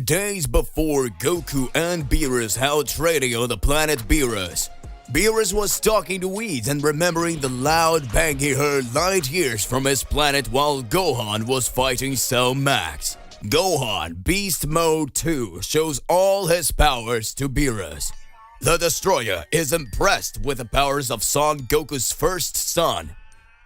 Days before Goku and Beerus held training on the planet Beerus, Beerus was talking to Whis and remembering the loud bang he heard light years from his planet while Gohan was fighting Cell Max. Gohan Beast Mode 2 shows all his powers to Beerus. The Destroyer is impressed with the powers of Son Goku's first son.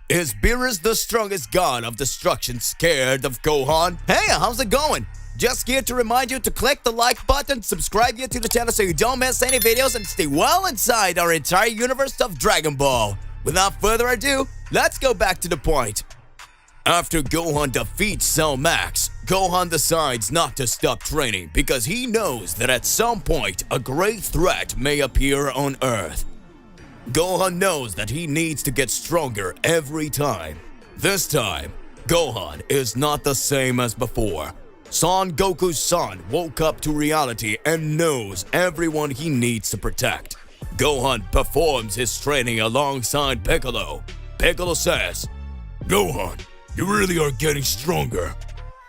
Is Beerus, the strongest god of destruction, scared of Gohan? Hey, how's it going? Just here to remind you to click the like button, subscribe here to the channel so you don't miss any videos, and stay well inside our entire universe of Dragon Ball. Without further ado, let's go back to the point. After Gohan defeats Cell Max, Gohan decides not to stop training because he knows that at some point a great threat may appear on Earth. Gohan knows that he needs to get stronger every time. This time, Gohan is not the same as before. Son Goku's son woke up to reality and knows everyone he needs to protect. Gohan performs his training alongside Piccolo. Piccolo says, "Gohan, you really are getting stronger.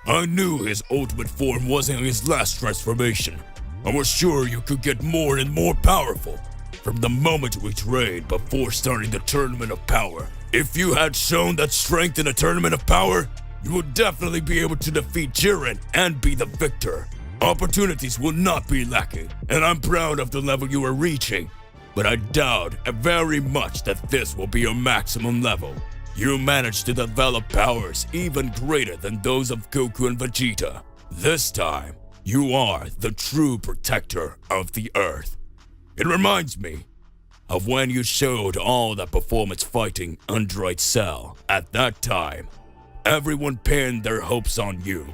I knew his ultimate form wasn't his last transformation. I was sure you could get more and more powerful. From the moment we trained before starting the Tournament of Power, if you had shown that strength in a Tournament of Power, you would definitely be able to defeat Jiren and be the victor. Opportunities will not be lacking, and I'm proud of the level you are reaching. But I doubt very much that this will be your maximum level. You managed to develop powers even greater than those of Goku and Vegeta. This time, you are the true protector of the Earth. It reminds me of when you showed all that performance fighting Android Cell. At that time, everyone pinned their hopes on you,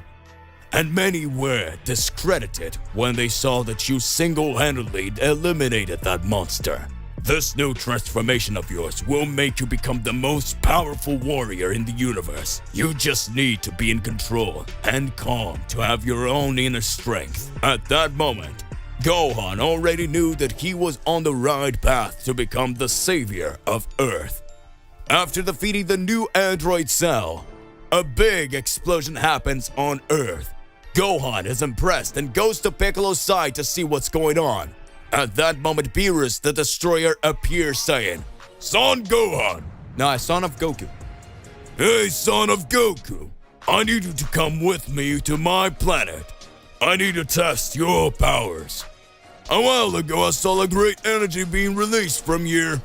and many were discredited when they saw that you single-handedly eliminated that monster. This new transformation of yours will make you become the most powerful warrior in the universe. You just need to be in control and calm to have your own inner strength." At that moment, Gohan already knew that he was on the right path to become the savior of Earth. After defeating the new android Cell, a big explosion happens on Earth. Gohan is impressed and goes to Piccolo's side to see what's going on. At that moment, Beerus the Destroyer appears saying, "Son Gohan." Nah, son of Goku. "Hey, son of Goku. I need you to come with me to my planet. I need to test your powers. A while ago, I saw a great energy being released from you.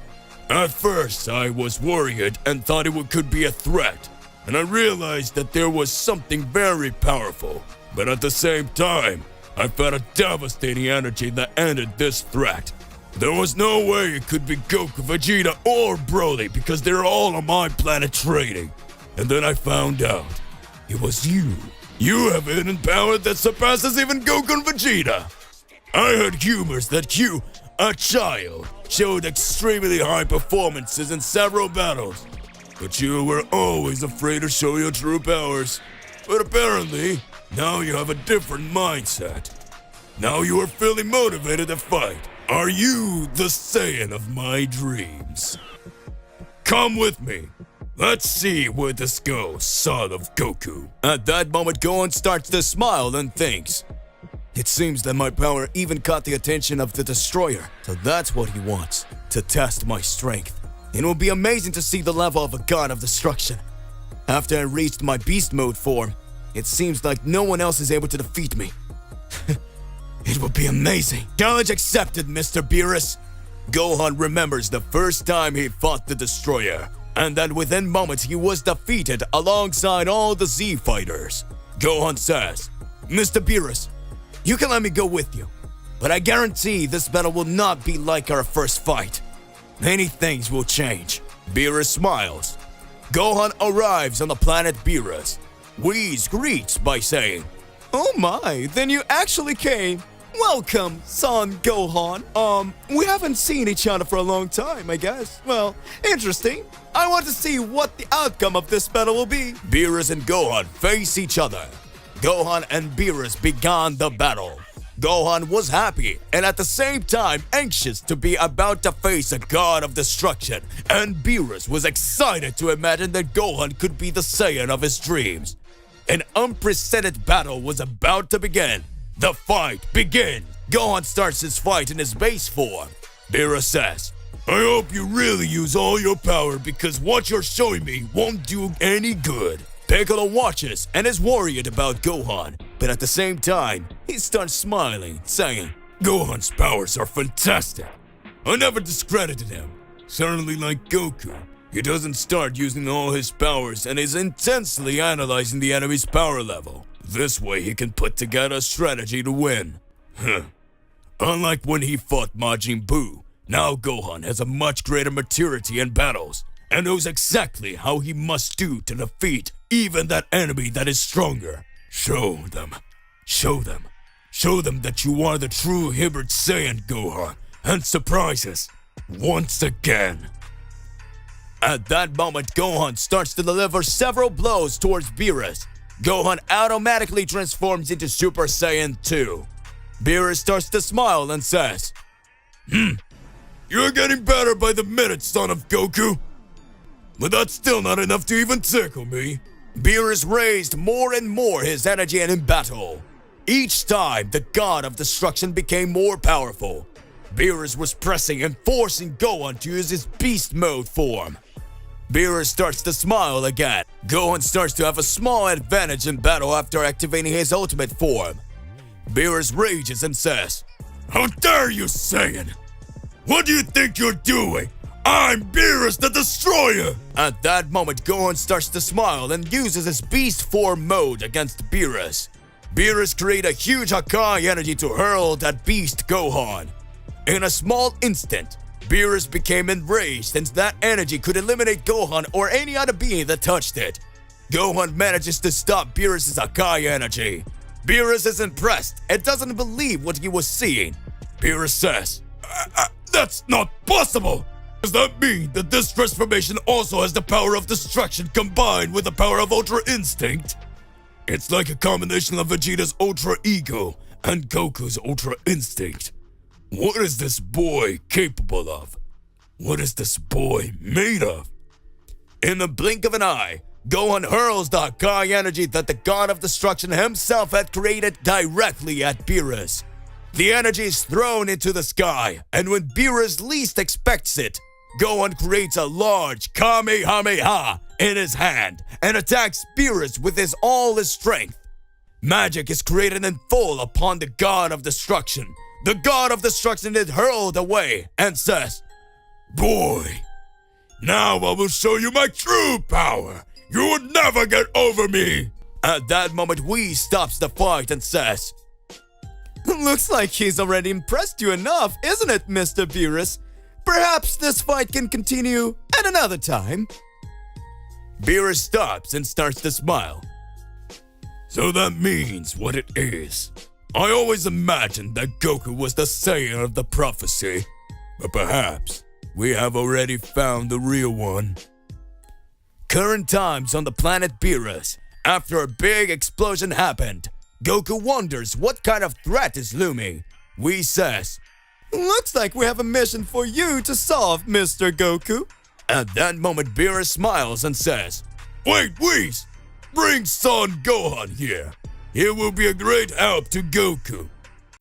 At first, I was worried and thought it could be a threat, and I realized that there was something very powerful. But at the same time, I felt a devastating energy that ended this threat. There was no way it could be Goku, Vegeta, or Broly because they're all on my planet training. And then I found out it was you. You have a hidden power that surpasses even Goku and Vegeta. I heard rumors that you, a child, showed extremely high performances in several battles, but you were always afraid to show your true powers. But apparently, now you have a different mindset. Now you are feeling motivated to fight. Are you the Saiyan of my dreams? Come with me. Let's see where this goes, son of Goku." At that moment, Gohan starts to smile and thinks, "It seems that my power even caught the attention of the Destroyer, so that's what he wants, to test my strength. It will be amazing to see the level of a god of destruction. After I reached my beast mode form, it seems like no one else is able to defeat me. It will be amazing." Challenge accepted, Mr. Beerus. Gohan remembers the first time he fought the Destroyer, and that within moments he was defeated alongside all the Z fighters. Gohan says, "Mr. Beerus, you can let me go with you, but I guarantee this battle will not be like our first fight. Many things will change." Beerus smiles. Gohan arrives on the planet Beerus. Whis greets by saying, "Oh my, then you actually came. Welcome, son Gohan. We haven't seen each other for a long time, I guess. Well, interesting. I want to see what the outcome of this battle will be." Beerus and Gohan face each other. Gohan and Beerus began the battle. Gohan was happy and at the same time anxious to be about to face a god of destruction, and Beerus was excited to imagine that Gohan could be the Saiyan of his dreams. An unprecedented battle was about to begin. The fight begins. Gohan starts his fight in his base form. Beerus says, I hope you really use all your power because what you're showing me won't do any good. Piccolo watches and is worried about Gohan, but at the same time, he starts smiling, saying, Gohan's powers are fantastic. I never discredited him. Certainly like Goku, he doesn't start using all his powers and is intensely analyzing the enemy's power level. This way he can put together a strategy to win. Unlike when he fought Majin Buu, now Gohan has a much greater maturity in battles and knows exactly how he must do to defeat even that enemy that is stronger. Show them that you are the true hybrid Saiyan, Gohan, and surprise us once again. At that moment, Gohan starts to deliver several blows towards Beerus. Gohan automatically transforms into Super Saiyan 2. Beerus starts to smile and says, You're getting better by the minute, son of Goku. But that's still not enough to even tickle me. Beerus raised more and more his energy in battle. Each time, the God of Destruction became more powerful. Beerus was pressing and forcing Gohan to use his beast mode form. Beerus starts to smile again. Gohan starts to have a small advantage in battle after activating his ultimate form. Beerus rages and says, How dare you, Saiyan! What do you think you're doing? I'm Beerus the Destroyer! At that moment, Gohan starts to smile and uses his beast form mode against Beerus. Beerus creates a huge Hakai energy to hurl that beast Gohan. In a small instant, Beerus became enraged since that energy could eliminate Gohan or any other being that touched it. Gohan manages to stop Beerus' Hakai energy. Beerus is impressed and doesn't believe what he was seeing. Beerus says, That's not possible! Does that mean that this transformation also has the power of destruction combined with the power of Ultra Instinct? It's like a combination of Vegeta's Ultra Ego and Goku's Ultra Instinct. What is this boy capable of? What is this boy made of? In the blink of an eye, Gohan hurls the Hakai energy that the God of Destruction himself had created directly at Beerus. The energy is thrown into the sky, and when Beerus least expects it, Gohan creates a large Kamehameha in his hand and attacks Beerus with all his strength. Magic is created in full upon the God of Destruction. The God of Destruction is hurled away and says, Boy, now I will show you my true power. You will never get over me. At that moment, Whis stops the fight and says, Looks like he's already impressed you enough, isn't it, Mr. Beerus? Perhaps this fight can continue at another time. Beerus stops and starts to smile. So that means what it is. I always imagined that Goku was the Saiyan of the prophecy, but perhaps we have already found the real one. Current times on the planet Beerus. After a big explosion happened, Goku wonders what kind of threat is looming. Whis says, Looks like we have a mission for you to solve, Mr. Goku. At that moment, Beerus smiles and says, Wait, Whis! Bring son Gohan here. He will be a great help to Goku.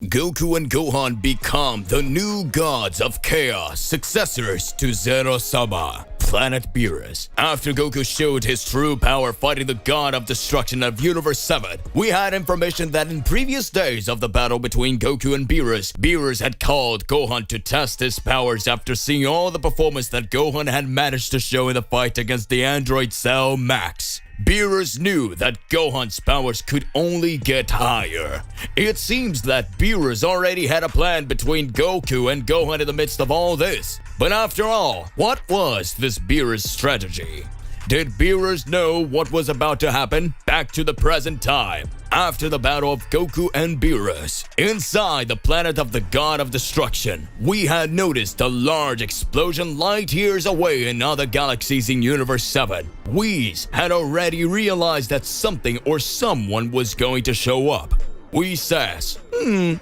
Goku and Gohan become the new gods of chaos, successors to Zero-Sama, planet Beerus. After Goku showed his true power fighting the god of destruction of Universe 7, we had information that in previous days of the battle between Goku and Beerus, Beerus had called Gohan to test his powers after seeing all the performance that Gohan had managed to show in the fight against the android Cell Max. Beerus knew that Gohan's powers could only get higher. It seems that Beerus already had a plan between Goku and Gohan in the midst of all this. But after all, what was this Beerus strategy? Did Beerus know what was about to happen? Back to the present time. After the battle of Goku and Beerus, inside the planet of the God of Destruction, we had noticed a large explosion light years away in other galaxies in Universe 7. Whis had already realized that something or someone was going to show up. Whis says,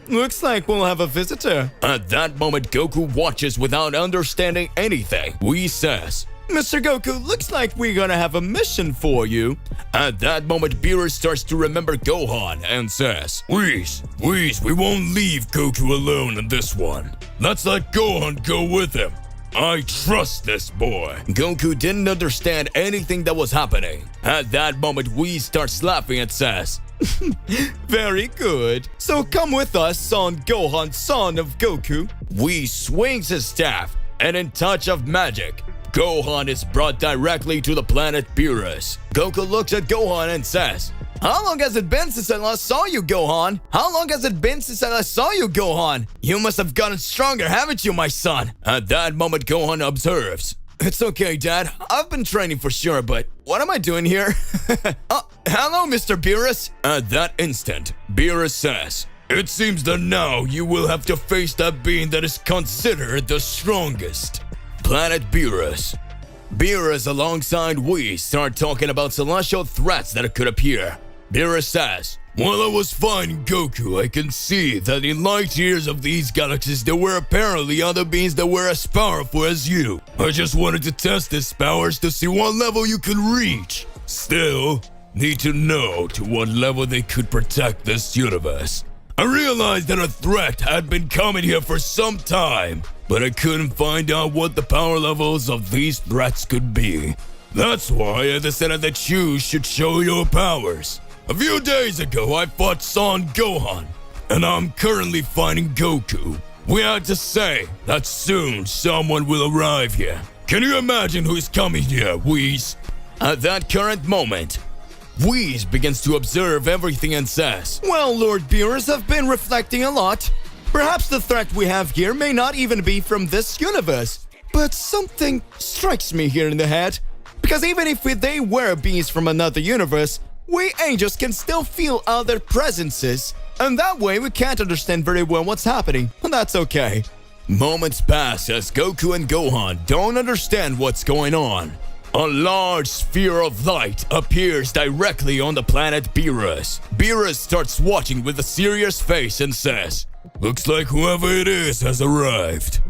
Looks like we'll have a visitor. At that moment, Goku watches without understanding anything. Whis says, Mr. Goku, looks like we're gonna have a mission for you. At that moment, Beerus starts to remember Gohan and says, Whis, we won't leave Goku alone in this one. Let's let Gohan go with him. I trust this boy. Goku didn't understand anything that was happening. At that moment, Whis starts laughing and says, Very good. So come with us, son Gohan, son of Goku. Whis swings his staff, and in touch of magic, Gohan is brought directly to the planet Beerus. Goku looks at Gohan and says, How long has it been since I last saw you, Gohan? How long has it been since I last saw you, Gohan? You must have gotten stronger, haven't you, my son? At that moment, Gohan observes, It's okay, Dad. I've been training for sure, but what am I doing here? Hello, Mr. Beerus. At that instant, Beerus says, It seems that now you will have to face that being that is considered the strongest. Planet Beerus. Beerus alongside Whis start talking about celestial threats that could appear. Beerus says, While I was fighting Goku, I can see that in light years of these galaxies there were apparently other beings that were as powerful as you. I just wanted to test these powers to see what level you could reach. Still, need to know to what level they could protect this universe. I realized that a threat had been coming here for some time, but I couldn't find out what the power levels of these threats could be. That's why I decided that you should show your powers. A few days ago, I fought Son Gohan, and I'm currently fighting Goku. We had to say that soon someone will arrive here. Can you imagine who is coming here, Whis? At that current moment, Whis begins to observe everything and says, Well, Lord Beerus, I've been reflecting a lot. Perhaps the threat we have here may not even be from this universe. But something strikes me here in the head. Because even if they were beings from another universe, we angels can still feel other presences. And that way we can't understand very well what's happening. And that's okay. Moments pass as Goku and Gohan don't understand what's going on. A large sphere of light appears directly on the planet Beerus. Beerus starts watching with a serious face and says, Looks like whoever it is has arrived.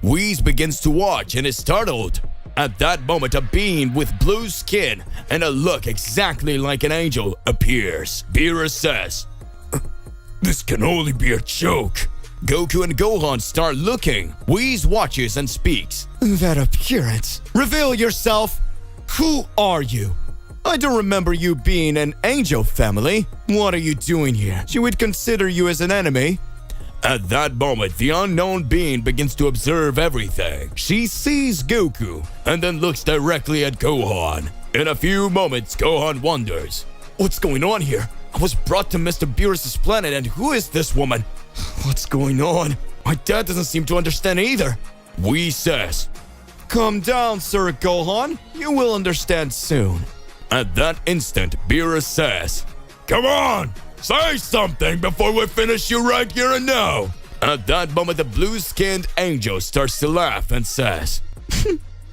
Whis begins to watch and is startled. At that moment, a being with blue skin and a look exactly like an angel appears. Beerus says, This can only be a joke. Goku and Gohan start looking. Whis watches and speaks. That appearance. Reveal yourself. Who are you? I don't remember you being an angel family. What are you doing here? She would consider you as an enemy. At that moment, the unknown being begins to observe everything. She sees Goku and then looks directly at Gohan. In a few moments, Gohan wonders, What's going on here? I was brought to Mr. Beerus' planet, and who is this woman? What's going on? My dad doesn't seem to understand either. Whis says, Calm down, Sir Gohan. You will understand soon. At that instant, Beerus says, Come on! Say something before we finish you right here and now! At that moment, the blue-skinned angel starts to laugh and says,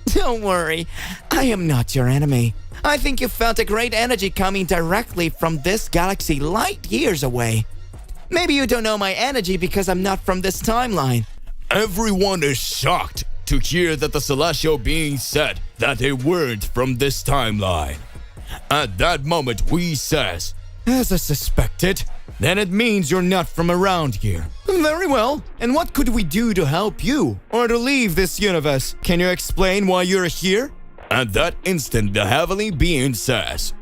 Don't worry, I am not your enemy. I think you felt a great energy coming directly from this galaxy light years away. Maybe you don't know my energy because I'm not from this timeline. Everyone is shocked to hear that the celestial being said that they weren't from this timeline. At that moment, Whis says, As I suspected, then it means you're not from around here. Very well. And what could we do to help you or to leave this universe? Can you explain why you're here? At that instant, the heavenly being says,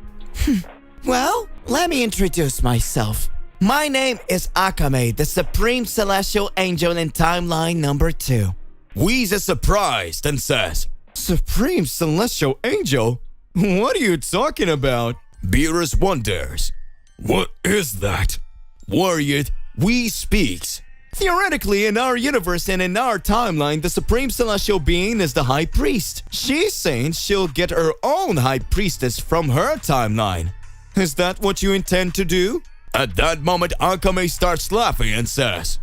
Well, let me introduce myself. My name is Yagami, the Supreme Celestial Angel in Timeline number 2. Whis is surprised and says, Supreme Celestial Angel? What are you talking about? Beerus wonders, What is that? Worried, Whis speaks. Theoretically, in our universe and in our timeline, the Supreme Celestial Being is the High Priest. She's saying she'll get her own High Priestess from her timeline. Is that what you intend to do? At that moment, Yagami starts laughing and says,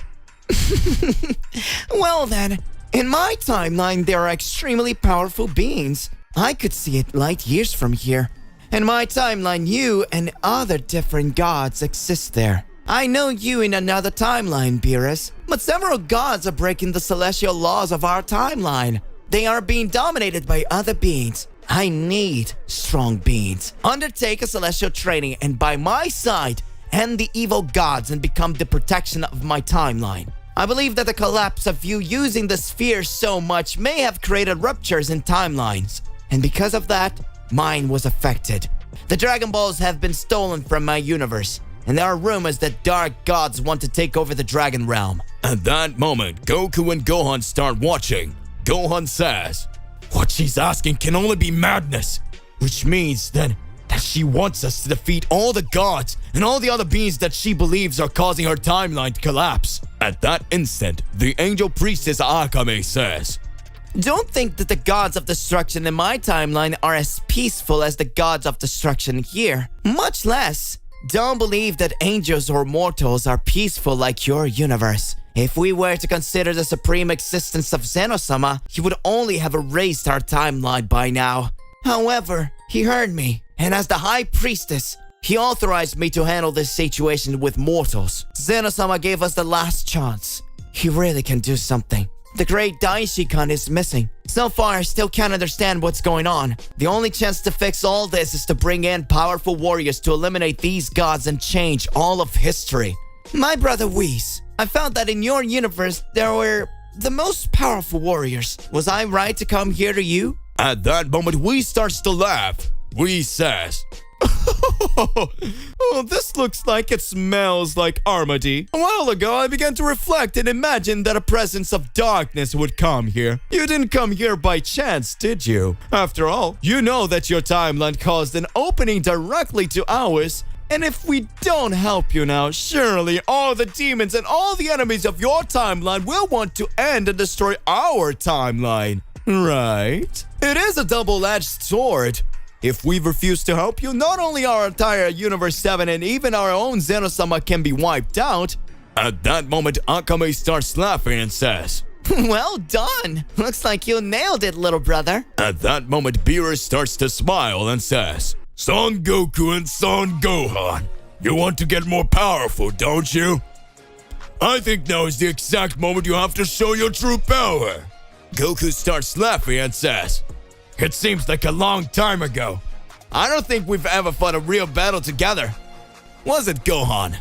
Well then, in my timeline there are extremely powerful beings. I could see it light years from here. In my timeline, you and other different gods exist there. I know you in another timeline, Beerus, but several gods are breaking the celestial laws of our timeline. They are being dominated by other beings. I need strong beings. Undertake a celestial training and by my side, end the evil gods and become the protection of my timeline. I believe that the collapse of you using the sphere so much may have created ruptures in timelines. And because of that, mine was affected. The Dragon Balls have been stolen from my universe. And there are rumors that dark gods want to take over the Dragon Realm. At that moment, Goku and Gohan start watching. Gohan says, "What she's asking can only be madness, which means then that she wants us to defeat all the gods and all the other beings that she believes are causing her timeline to collapse." At that instant, the angel priestess Akame says, Don't think that the gods of destruction in my timeline are as peaceful as the gods of destruction here. Much less, don't believe that angels or mortals are peaceful like your universe. If we were to consider the supreme existence of Zeno-sama, he would only have erased our timeline by now. However, he heard me, and as the High Priestess, he authorized me to handle this situation with mortals. Zeno-sama gave us the last chance. He really can do something. The great Daishikan is missing. So far, I still can't understand what's going on. The only chance to fix all this is to bring in powerful warriors to eliminate these gods and change all of history. My brother Whis, I found that in your universe, there were the most powerful warriors. Was I right to come here to you? At that moment, Whis starts to laugh. Whis says, Oh, this looks like it smells like Armady. A while ago, I began to reflect and imagine that a presence of darkness would come here. You didn't come here by chance, did you? After all, you know that your timeline caused an opening directly to ours. And if we don't help you now, surely all the demons and all the enemies of your timeline will want to end and destroy our timeline. Right? It is a double-edged sword. If we refuse to help you, not only our entire Universe 7 and even our own Zeno-sama can be wiped out. At that moment, Akame starts laughing and says, Well done. Looks like you nailed it, little brother. At that moment, Beerus starts to smile and says, "Son Goku and Son Gohan, you want to get more powerful, don't you? I think now is the exact moment you have to show your true power." Goku starts laughing and says, "It seems like a long time ago. I don't think we've ever fought a real battle together. Was it, Gohan?"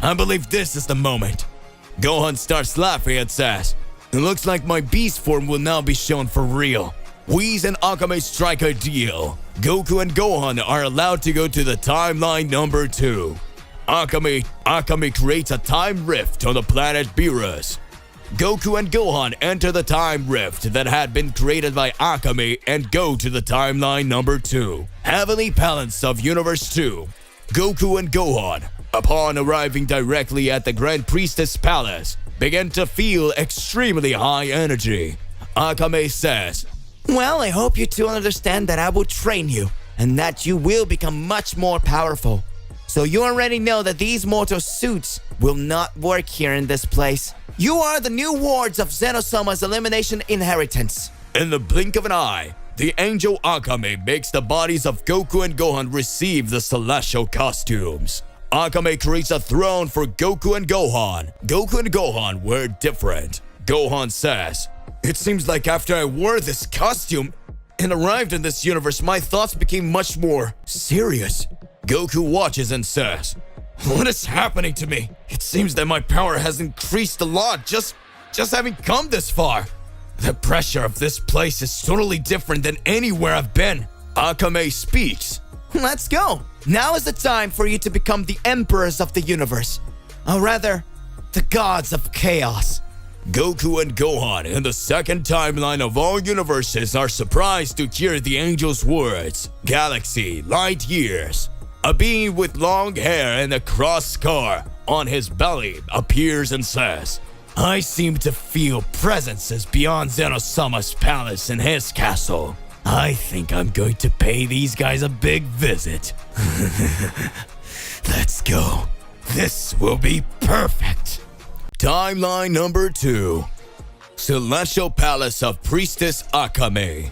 "I believe this is the moment." Gohan starts laughing and says, "It looks like my beast form will now be shown for real." Whis and Akame strike a deal. Goku and Gohan are allowed to go to the timeline number 2. Akame creates a time rift on the planet Beerus. Goku and Gohan enter the time rift that had been created by Akame and go to the timeline number 2, Heavenly Palace of Universe 2. Goku and Gohan, upon arriving directly at the Grand Priestess Palace, begin to feel extremely high energy. Akame says, Well, I hope you two understand that I will train you and that you will become much more powerful. So you already know that these mortal suits will not work here in this place. You are the new wards of Zeno-sama's elimination inheritance. In the blink of an eye, the angel Akame makes the bodies of Goku and Gohan receive the celestial costumes. Akame creates a throne for Goku and Gohan. Goku and Gohan were different. Gohan says, "It seems like after I wore this costume and arrived in this universe, my thoughts became much more serious." Goku watches and says, "What is happening to me? It seems that my power has increased a lot just having come this far. The pressure of this place is totally different than anywhere I've been." Akame speaks. Let's go. Now is the time for you to become the emperors of the universe. Or rather, the gods of chaos. Goku and Gohan in the second timeline of all universes are surprised to hear the angel's words. Galaxy, light years. A being with long hair and a cross scar on his belly appears and says, "I seem to feel presences beyond Zeno-sama's palace and his castle. I think I'm going to pay these guys a big visit." Let's go. This will be perfect. Timeline number 2. Celestial Palace of Priestess Akame.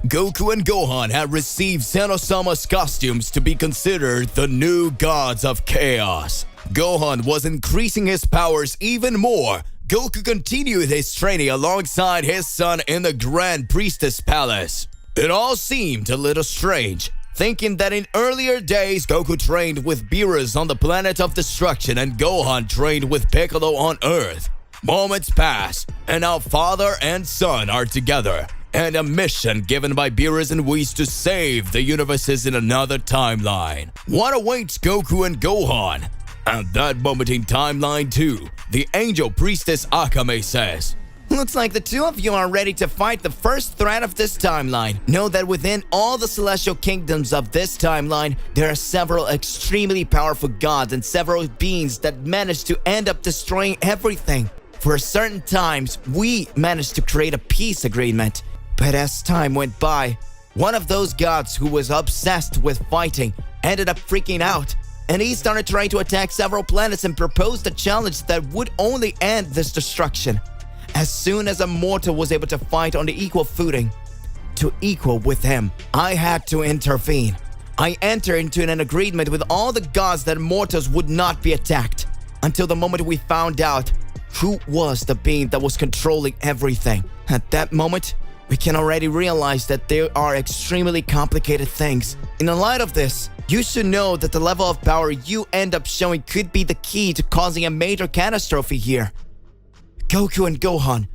Goku and Gohan had received Zeno-sama's costumes to be considered the new gods of chaos. Gohan was increasing his powers even more. Goku continued his training alongside his son in the Grand Priestess Palace. It all seemed a little strange, thinking that in earlier days Goku trained with Beerus on the planet of destruction and Gohan trained with Piccolo on Earth. Moments pass, and now father and son are together, and a mission given by Beerus and Whis to save the universes in another timeline. What awaits Goku and Gohan? At that moment in timeline 2, the angel priestess Akame says, Looks like the two of you are ready to fight the first threat of this timeline. Know that within all the celestial kingdoms of this timeline, there are several extremely powerful gods and several beings that manage to end up destroying everything. For certain times, we managed to create a peace agreement. But as time went by, one of those gods who was obsessed with fighting ended up freaking out. And he started trying to attack several planets and proposed a challenge that would only end this destruction. As soon as a mortal was able to fight on the equal footing, to equal with him, I had to intervene. I entered into an agreement with all the gods that mortals would not be attacked, until the moment we found out who was the being that was controlling everything. At that moment, we can already realize that there are extremely complicated things. In the light of this, you should know that the level of power you end up showing could be the key to causing a major catastrophe here. Goku and Gohan,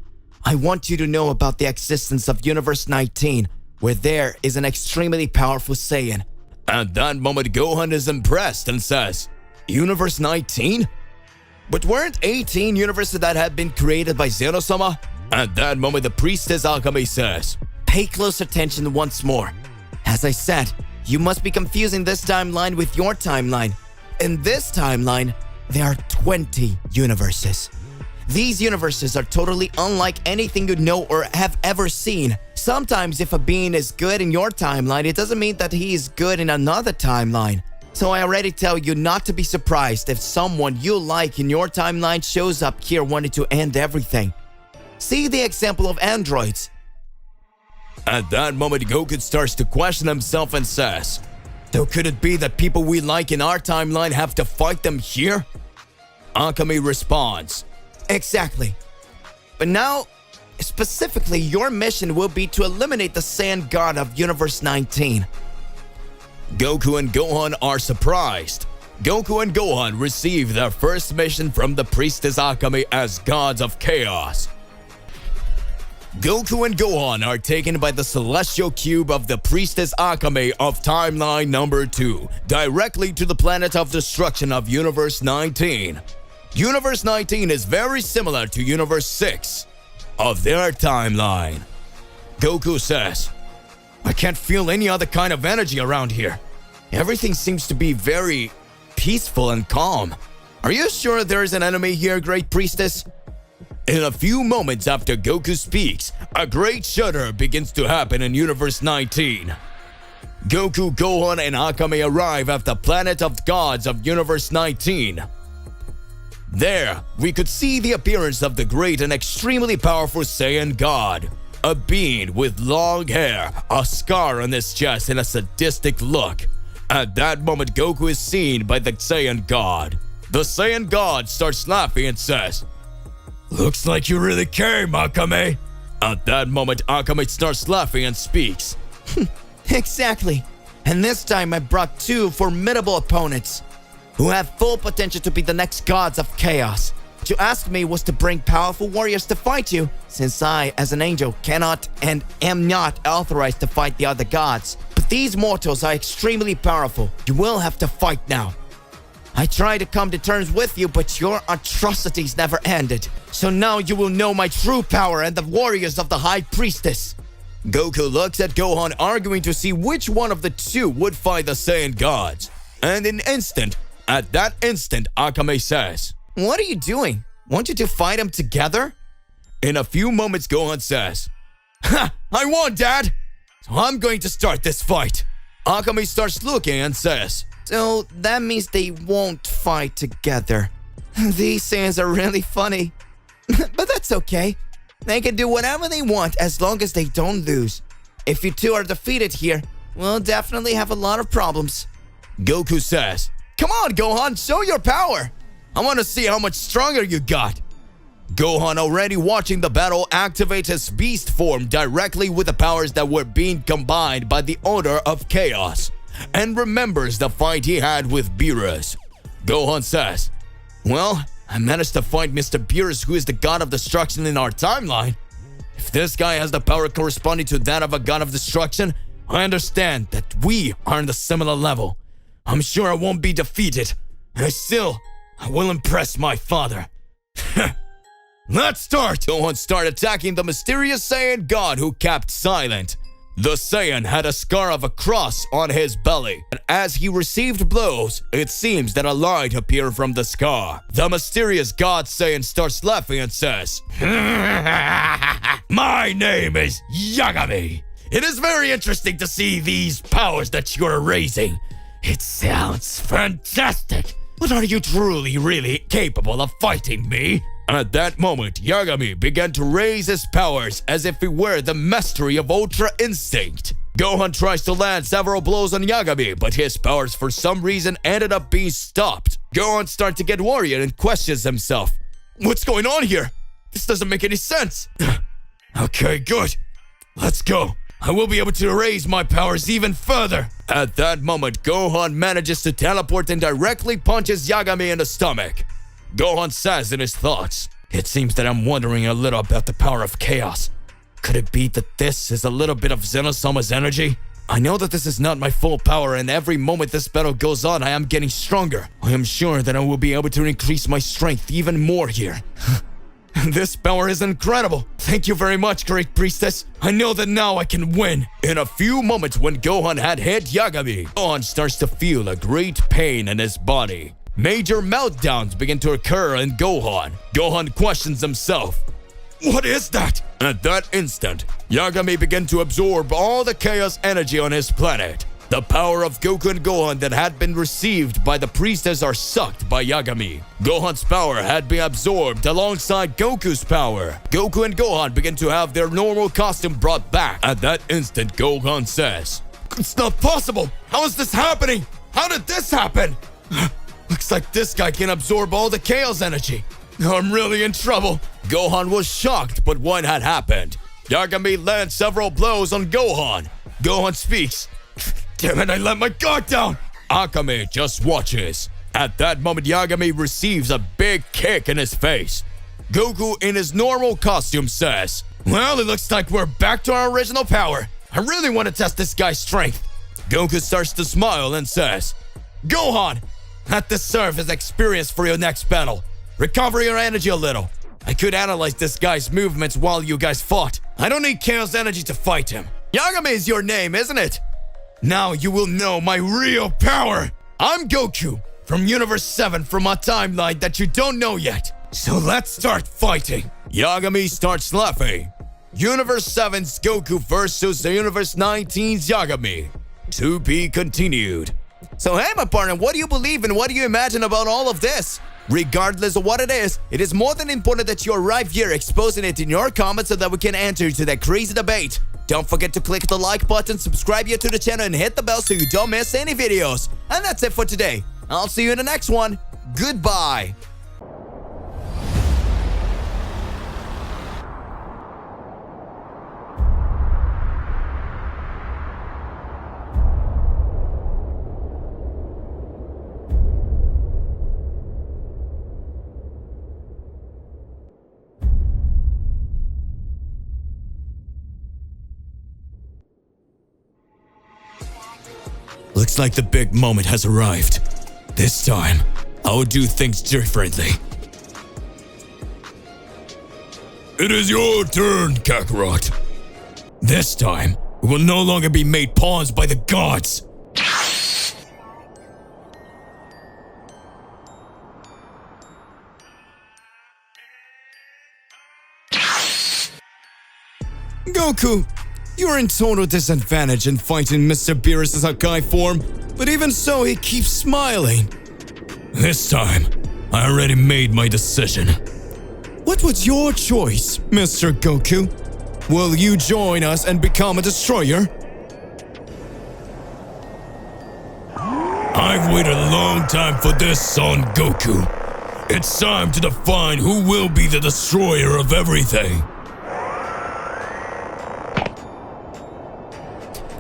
I want you to know about the existence of Universe 19, where there is an extremely powerful Saiyan. At that moment, Gohan is impressed and says, Universe 19? But weren't 18 universes that had been created by Zeno-sama? At that moment, the priestess Akame says, Pay close attention once more. As I said, you must be confusing this timeline with your timeline. In this timeline, there are 20 universes. These universes are totally unlike anything you know or have ever seen. Sometimes if a being is good in your timeline, it doesn't mean that he is good in another timeline. So I already tell you not to be surprised if someone you like in your timeline shows up here wanting to end everything. See the example of androids. At that moment, Goku starts to question himself and says, So could it be that people we like in our timeline have to fight them here? Akame responds, Exactly. But now, specifically, your mission will be to eliminate the Saiyan God of Universe 19. Goku and Gohan are surprised. Goku and Gohan receive their first mission from the priestess Akame as gods of chaos. Goku and Gohan are taken by the celestial cube of the priestess Akame of timeline number 2 directly to the planet of destruction of Universe 19. Universe 19 is very similar to Universe 6 of their timeline. Goku says, I can't feel any other kind of energy around here. Everything seems to be very peaceful and calm. Are you sure there is an enemy here, Great Priestess? In a few moments after Goku speaks, a great shudder begins to happen in Universe 19. Goku, Gohan, and Akame arrive at the planet of gods of Universe 19. There, we could see the appearance of the great and extremely powerful Saiyan God. A being with long hair, a scar on his chest, and a sadistic look. At that moment, Goku is seen by the Saiyan God. The Saiyan God starts laughing and says, Looks like you really came, Akame. At that moment, Akame starts laughing and speaks. Exactly. And this time I brought two formidable opponents who have full potential to be the next gods of chaos. To ask me was to bring powerful warriors to fight you, since I, as an angel, cannot and am not authorized to fight the other gods. But these mortals are extremely powerful. You will have to fight now. I tried to come to terms with you, but your atrocities never ended. So now you will know my true power and the warriors of the High Priestess. Goku looks at Gohan, arguing to see which one of the two would fight the Saiyan gods. And at that instant, Akame says, What are you doing? Want you to fight them together? In a few moments, Gohan says, Ha! I won, Dad! So I'm going to start this fight. Akame starts looking and says, So that means they won't fight together. These Saiyans are really funny. But that's okay. They can do whatever they want as long as they don't lose. If you two are defeated here, we'll definitely have a lot of problems. Goku says, Come on, Gohan, show your power. I want to see how much stronger you got. Gohan, already watching the battle, activates his beast form directly with the powers that were being combined by the Order of Chaos, and remembers the fight he had with Beerus. Gohan says, "Well, I managed to find Mr. Beerus, who is the god of destruction in our timeline. If this guy has the power corresponding to that of a god of destruction, I understand that we are on the similar level. I'm sure I won't be defeated, and I will impress my father." Let's start! Gohan started attacking the mysterious Saiyan god who kept silent. The Saiyan had a scar of a cross on his belly, and as he received blows, it seems that a light appeared from the scar. The mysterious god Saiyan starts laughing and says, "My name is Yagami. It is very interesting to see these powers that you're raising. It sounds fantastic. But are you truly, really capable of fighting me?" At that moment, Yagami began to raise his powers as if he were the mastery of Ultra Instinct. Gohan tries to land several blows on Yagami, but his powers for some reason ended up being stopped. Gohan starts to get worried and questions himself. What's going on here? This doesn't make any sense. Okay, good. Let's go. I will be able to raise my powers even further. At that moment, Gohan manages to teleport and directly punches Yagami in the stomach. Gohan says in his thoughts, "It seems that I'm wondering a little about the power of chaos. Could it be that this is a little bit of Zenosama's energy? I know that this is not my full power, and every moment this battle goes on, I am getting stronger. I am sure that I will be able to increase my strength even more here." This power is incredible. Thank you very much, Great Priestess. I know that now I can win. In a few moments, when Gohan had hit Yagami, Gohan starts to feel a great pain in his body. Major meltdowns begin to occur in Gohan. Gohan questions himself. What is that? At that instant, Yagami began to absorb all the chaos energy on his planet. The power of Goku and Gohan that had been received by the priestess are sucked by Yagami. Gohan's power had been absorbed alongside Goku's power. Goku and Gohan begin to have their normal costume brought back. At that instant, Gohan says, "It's not possible! How is this happening? How did this happen? Looks like this guy can absorb all the chaos energy. I'm really in trouble." Gohan was shocked, but what had happened? Yagami lands several blows on Gohan. Gohan speaks. Damn it, I let my guard down. Akame just watches. At that moment, Yagami receives a big kick in his face. Goku, in his normal costume, says, "Well, it looks like we're back to our original power. I really want to test this guy's strength." Goku starts to smile and says, "Gohan, let this serve as experience for your next battle. Recover your energy a little. I could analyze this guy's movements while you guys fought. I don't need chaos energy to fight him. Yagami is your name, isn't it? Now you will know my real power. I'm Goku from Universe 7 from a timeline that you don't know yet. So let's start fighting." Yagami starts laughing. Universe 7's Goku versus the Universe 19's Yagami. To be continued. So hey, my partner, what do you believe and what do you imagine about all of this? Regardless of what it is more than important that you arrive here exposing it in your comments so that we can enter into that crazy debate. Don't forget to click the like button, subscribe here to the channel, and hit the bell so you don't miss any videos. And that's it for today. I'll see you in the next one. Goodbye. Looks like the big moment has arrived. This time, I will do things differently. It is your turn, Kakarot. This time, we will no longer be made pawns by the gods. Goku, you're in total disadvantage in fighting Mr. Beerus' Hakai form, but even so, he keeps smiling. This time, I already made my decision. What was your choice, Mr. Goku? Will you join us and become a destroyer? I've waited a long time for this, Son Goku. It's time to define who will be the destroyer of everything.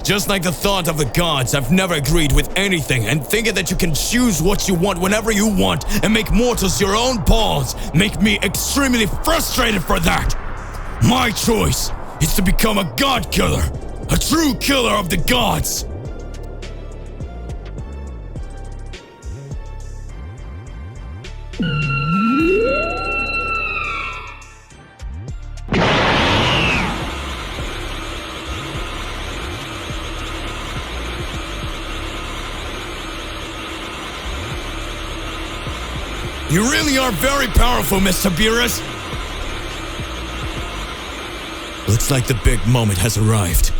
Just like the thought of the gods, I've never agreed with anything, and thinking that you can choose what you want whenever you want and make mortals your own pawns make me extremely frustrated for that. My choice is to become a god killer, a true killer of the gods. You really are very powerful, Mr. Beerus. Looks like the big moment has arrived.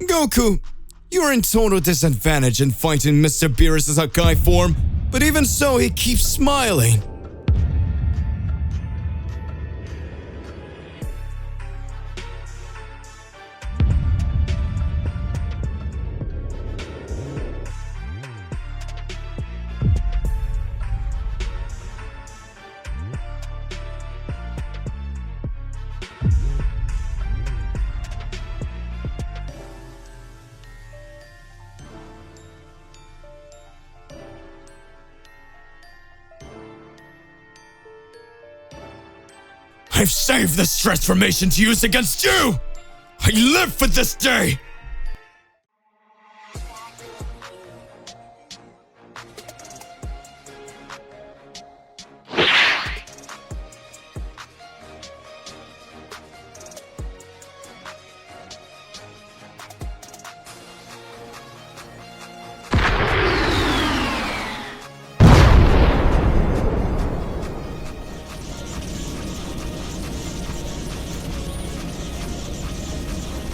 Goku, you're in total disadvantage in fighting Mr. Beerus' Hakai form, but even so, he keeps smiling. I've saved this transformation to use against you! I live for this day!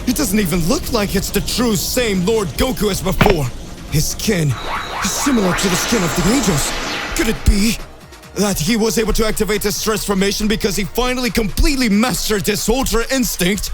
It doesn't even look like it's the true same Lord Goku as before. His skin is similar to the skin of the angels. Could it be that he was able to activate his transformation because he finally completely mastered his Ultra Instinct?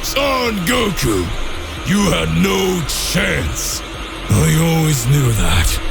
Son Goku, you had no chance. I always knew that.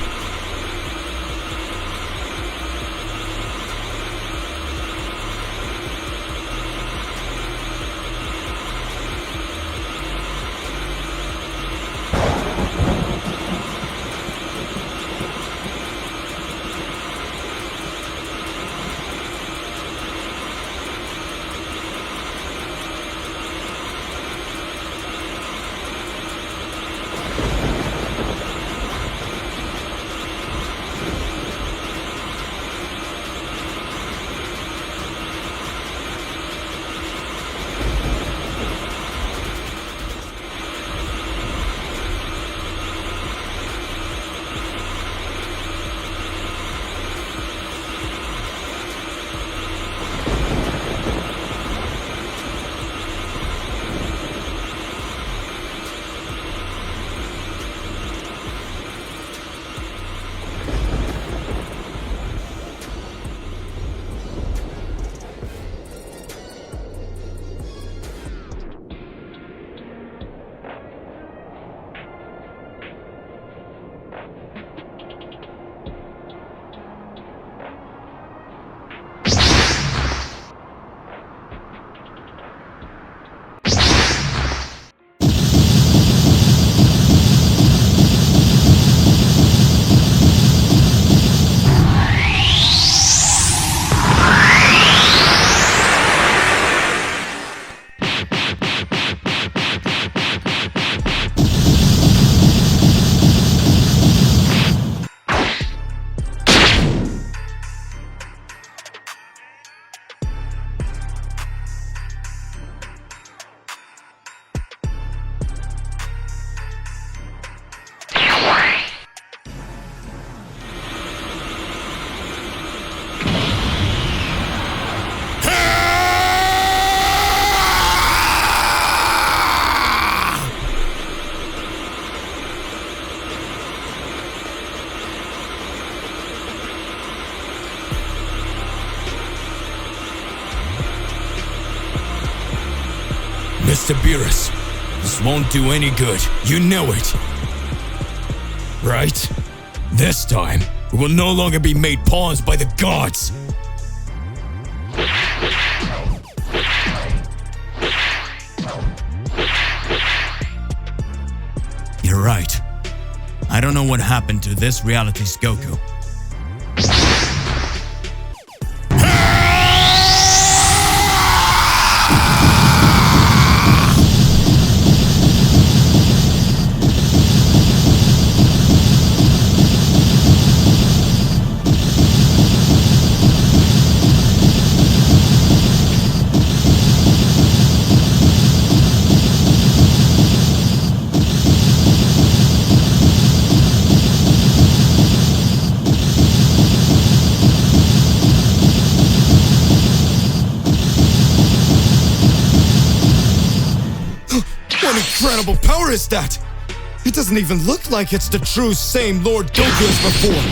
Mr. Beerus. This won't do any good. You know it. Right? This time, we will no longer be made pawns by the gods. You're right. I don't know what happened to this reality's Goku. What incredible power is that? It doesn't even look like it's the true same Lord Goku as before.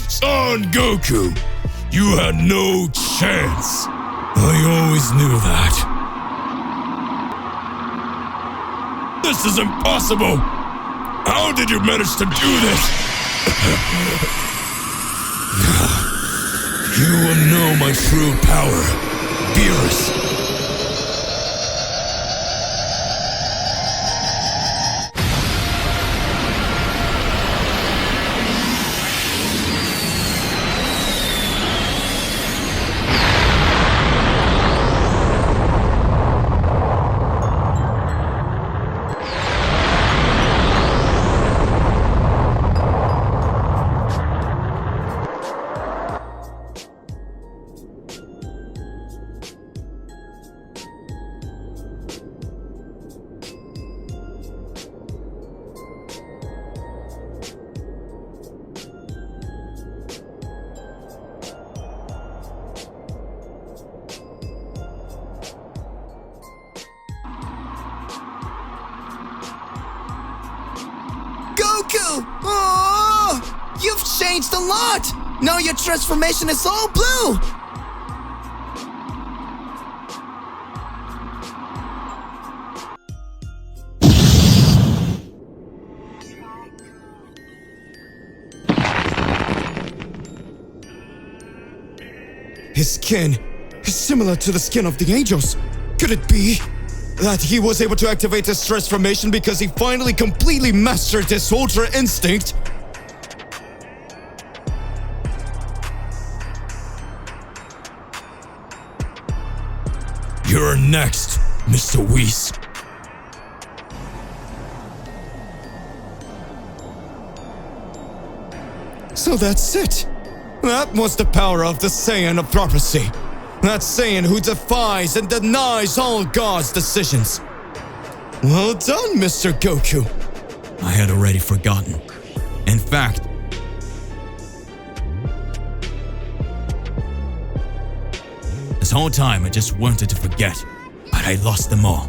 Son Goku, you had no chance. I always knew that. This is impossible. How did you manage to do this? You will know my true power, Beerus. Goku! Oh, you've changed a lot! Now your transformation is all blue! His skin is similar to the skin of the angels. Could it be that he was able to activate his transformation because he finally completely mastered his Ultra Instinct? You're next, Mr. Whis. So that's it. That was the power of the Saiyan of prophecy. That Saiyan who defies and denies all God's decisions. Well done, Mr. Goku. I had already forgotten. In fact, this whole time I just wanted to forget, but I lost them all.